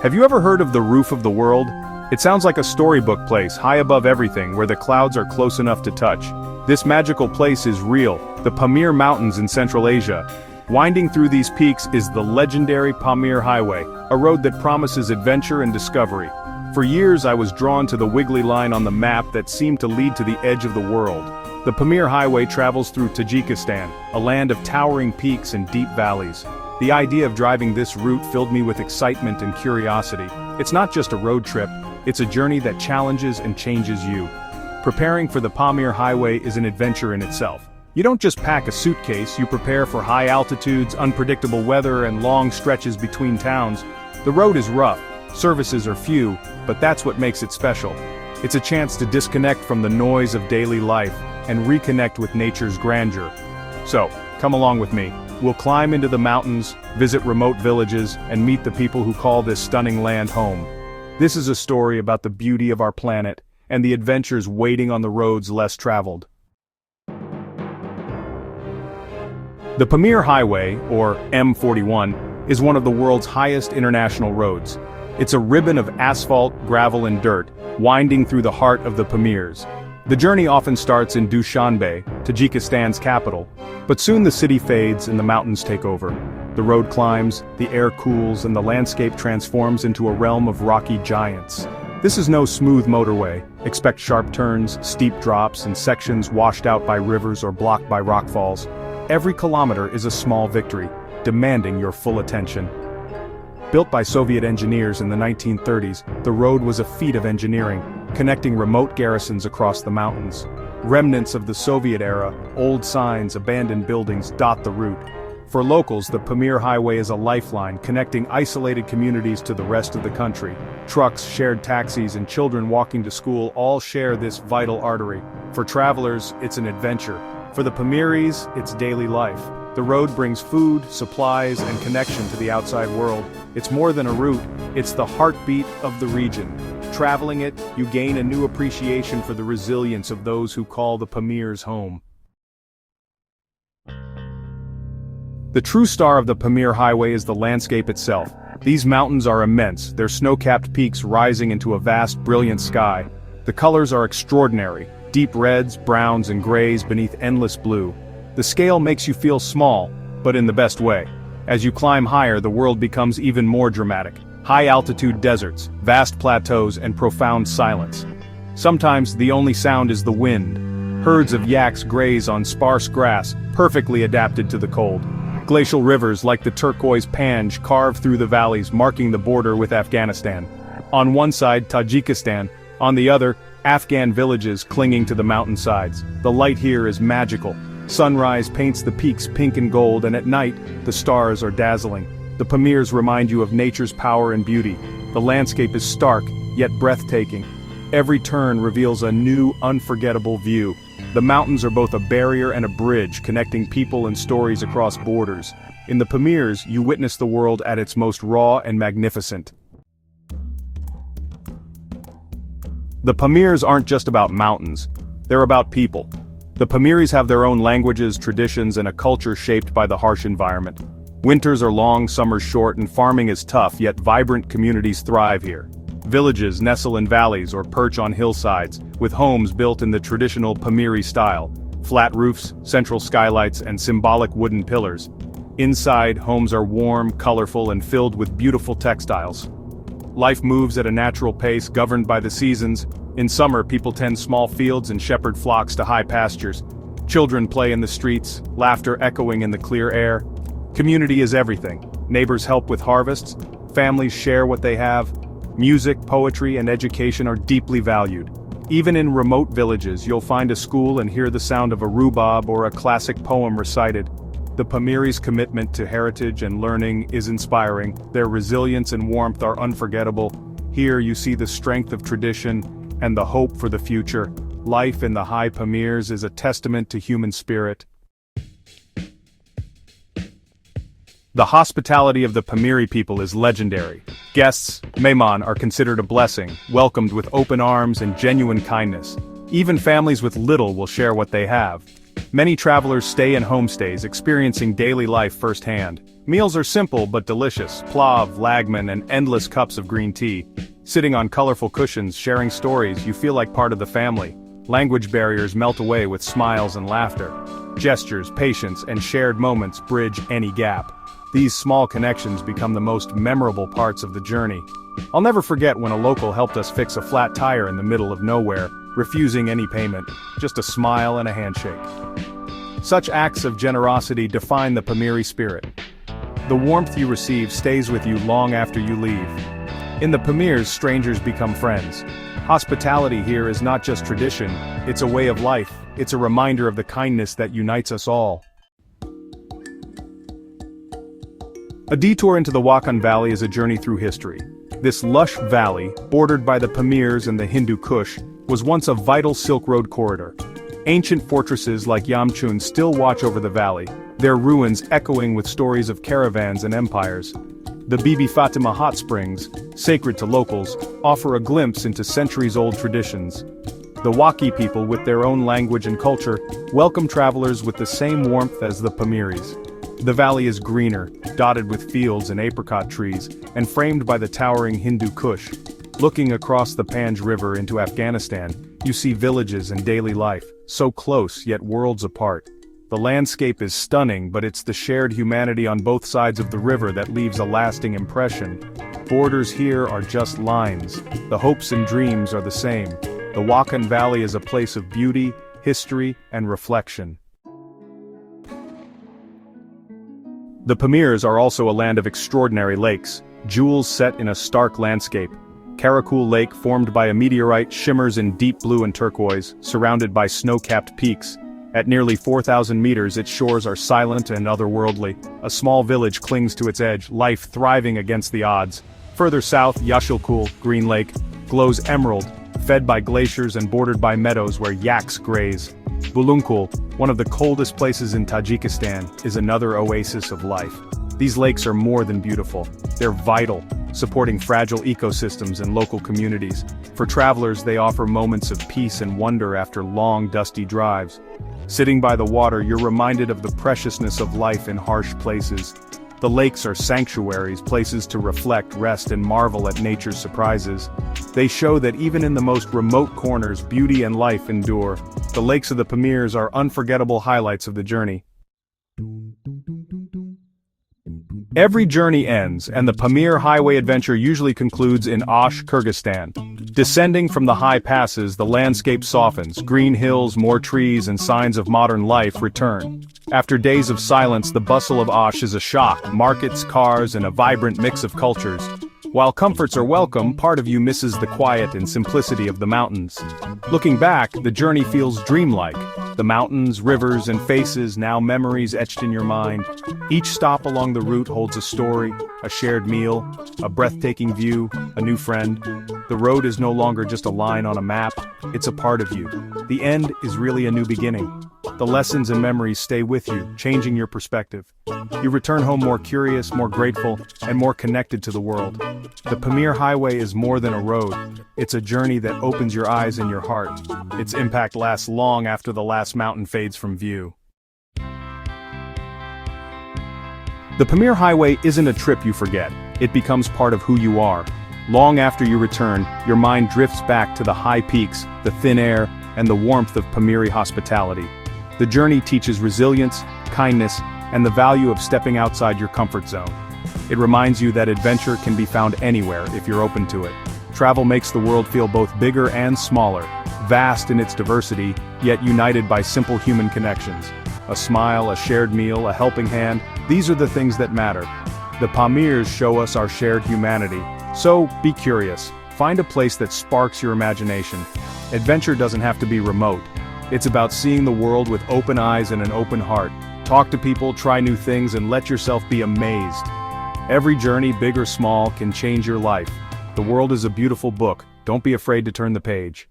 Have you ever heard of the roof of the world? It sounds like a storybook place high above everything where the clouds are close enough to touch. This magical place is real, the Pamir Mountains in Central Asia. Winding through these peaks is the legendary Pamir Highway, a road that promises adventure and discovery. For years I was drawn to the wiggly line on the map that seemed to lead to the edge of the world. The Pamir Highway travels through Tajikistan, a land of towering peaks and deep valleys. The idea of driving this route filled me with excitement and curiosity. It's not just a road trip, it's a journey that challenges and changes you. Preparing for the Pamir Highway is an adventure in itself. You don't just pack a suitcase, you prepare for high altitudes, unpredictable weather, and long stretches between towns. The road is rough, services are few, but that's what makes it special. It's a chance to disconnect from the noise of daily life and reconnect with nature's grandeur. So, come along with me. We'll climb into the mountains, visit remote villages, and meet the people who call this stunning land home. This is a story about the beauty of our planet and the adventures waiting on the roads less traveled. The Pamir Highway, or M41, is one of the world's highest international roads. It's a ribbon of asphalt, gravel and dirt, winding through the heart of the Pamirs. The journey often starts in Dushanbe, Tajikistan's capital, but soon the city fades and the mountains take over. The road climbs, the air cools, and the landscape transforms into a realm of rocky giants. This is no smooth motorway. Expect sharp turns, steep drops, and sections washed out by rivers or blocked by rockfalls. Every kilometer is a small victory, demanding your full attention. Built by Soviet engineers in the 1930s, the road was a feat of engineering, connecting remote garrisons across the mountains. Remnants of the Soviet era, old signs, abandoned buildings dot the route. For locals, the Pamir Highway is a lifeline connecting isolated communities to the rest of the country. Trucks, shared taxis, and children walking to school all share this vital artery. For travelers, it's an adventure. For the Pamiris, it's daily life. The road brings food, supplies, and connection to the outside world. It's more than a route, it's the heartbeat of the region. Traveling it, you gain a new appreciation for the resilience of those who call the Pamirs home. The true star of the Pamir Highway is the landscape itself. These mountains are immense, their snow-capped peaks rising into a vast, brilliant sky. The colors are extraordinary, deep reds, browns, and grays beneath endless blue. The scale makes you feel small, but in the best way. As you climb higher, the world becomes even more dramatic. High-altitude deserts, vast plateaus, and profound silence. Sometimes the only sound is the wind. Herds of yaks graze on sparse grass, perfectly adapted to the cold. Glacial rivers like the turquoise Panj carve through the valleys, marking the border with Afghanistan. On one side, Tajikistan, on the other, Afghan villages clinging to the mountainsides. The light here is magical. Sunrise paints the peaks pink and gold, and at night, the stars are dazzling. The Pamirs remind you of nature's power and beauty. The landscape is stark, yet breathtaking. Every turn reveals a new, unforgettable view. The mountains are both a barrier and a bridge, connecting people and stories across borders. In the Pamirs, you witness the world at its most raw and magnificent. The Pamirs aren't just about mountains. They're about people. The Pamiris have their own languages, traditions, and a culture shaped by the harsh environment. Winters are long, summers short, and farming is tough, yet vibrant communities thrive here. Villages nestle in valleys or perch on hillsides, with homes built in the traditional Pamiri style. Flat roofs, central skylights, and symbolic wooden pillars. Inside, homes are warm, colorful, and filled with beautiful textiles. Life moves at a natural pace, governed by the seasons. In summer, people tend small fields and shepherd flocks to high pastures. Children play in the streets, laughter echoing in the clear air. Community is everything. Neighbors help with harvests, families share what they have. Music, poetry, and education are deeply valued. Even in remote villages, you'll find a school and hear the sound of a rhubarb or a classic poem recited. The Pamiris' commitment to heritage and learning is inspiring. Their resilience and warmth are unforgettable. Here you see the strength of tradition and the hope for the future. Life in the high Pamirs is a testament to human spirit. The hospitality of the Pamiri people is legendary. Guests, mehman, are considered a blessing, welcomed with open arms and genuine kindness. Even families with little will share what they have. Many travelers stay in homestays, experiencing daily life firsthand. Meals are simple but delicious: plav, lagman, and endless cups of green tea. Sitting on colorful cushions, sharing stories, you feel like part of the family. Language barriers melt away with smiles and laughter. Gestures, patience, and shared moments bridge any gap. These small connections become the most memorable parts of the journey. I'll never forget when a local helped us fix a flat tire in the middle of nowhere, refusing any payment, just a smile and a handshake. Such acts of generosity define the Pamiri spirit. The warmth you receive stays with you long after you leave. In the Pamirs, strangers become friends. Hospitality here is not just tradition, it's a way of life. It's a reminder of the kindness that unites us all. A detour into the Wakhan Valley is a journey through history. This lush valley, bordered by the Pamirs and the Hindu Kush, was once a vital Silk Road corridor. Ancient fortresses like Yamchun still watch over the valley, their ruins echoing with stories of caravans and empires. The Bibi Fatima hot springs, sacred to locals, offer a glimpse into centuries-old traditions. The Waki people, with their own language and culture, welcome travelers with the same warmth as the Pamiris. The valley is greener, dotted with fields and apricot trees, and framed by the towering Hindu Kush. Looking across the Panj River into Afghanistan, you see villages and daily life, so close yet worlds apart. The landscape is stunning, but it's the shared humanity on both sides of the river that leaves a lasting impression. Borders here are just lines. The hopes and dreams are the same. The Wakhan Valley is a place of beauty, history, and reflection. The Pamirs are also a land of extraordinary lakes, jewels set in a stark landscape. Karakul Lake, formed by a meteorite, shimmers in deep blue and turquoise, surrounded by snow-capped peaks. At nearly 4,000 meters, its shores are silent and otherworldly. A small village clings to its edge, life thriving against the odds. Further south, Yashilkul, Green Lake, glows emerald, fed by glaciers and bordered by meadows where yaks graze. Bulunkul, one of the coldest places in Tajikistan, is another oasis of life. These lakes are more than beautiful. They're vital, supporting fragile ecosystems and local communities. For travelers, they offer moments of peace and wonder after long, dusty drives. Sitting by the water, you're reminded of the preciousness of life in harsh places. The lakes are sanctuaries, places to reflect, rest, and marvel at nature's surprises. They show that even in the most remote corners, beauty and life endure. The lakes of the Pamirs are unforgettable highlights of the journey. Every journey ends, and the Pamir Highway adventure usually concludes in Osh, Kyrgyzstan. Descending from the high passes, the landscape softens. Green hills, more trees, and signs of modern life return. After days of silence, the bustle of Osh is a shock. Markets, cars, and a vibrant mix of cultures. While comforts are welcome, part of you misses the quiet and simplicity of the mountains. Looking back, the journey feels dreamlike. The mountains, rivers, and faces, now memories etched in your mind. Each stop along the route holds a story, a shared meal, a breathtaking view, a new friend. The road is no longer just a line on a map, it's a part of you. The end is really a new beginning. The lessons and memories stay with you, changing your perspective. You return home more curious, more grateful, and more connected to the world. The Pamir Highway is more than a road. It's a journey that opens your eyes and your heart. Its impact lasts long after the last mountain fades from view. The Pamir Highway isn't a trip you forget. It becomes part of who you are. Long after you return, your mind drifts back to the high peaks, the thin air, and the warmth of Pamiri hospitality. The journey teaches resilience, kindness, and the value of stepping outside your comfort zone. It reminds you that adventure can be found anywhere if you're open to it. Travel makes the world feel both bigger and smaller, vast in its diversity, yet united by simple human connections. A smile, a shared meal, a helping hand, these are the things that matter. The Pamirs show us our shared humanity. So, be curious. Find a place that sparks your imagination. Adventure doesn't have to be remote. It's about seeing the world with open eyes and an open heart. Talk to people, try new things, and let yourself be amazed. Every journey, big or small, can change your life. The world is a beautiful book. Don't be afraid to turn the page.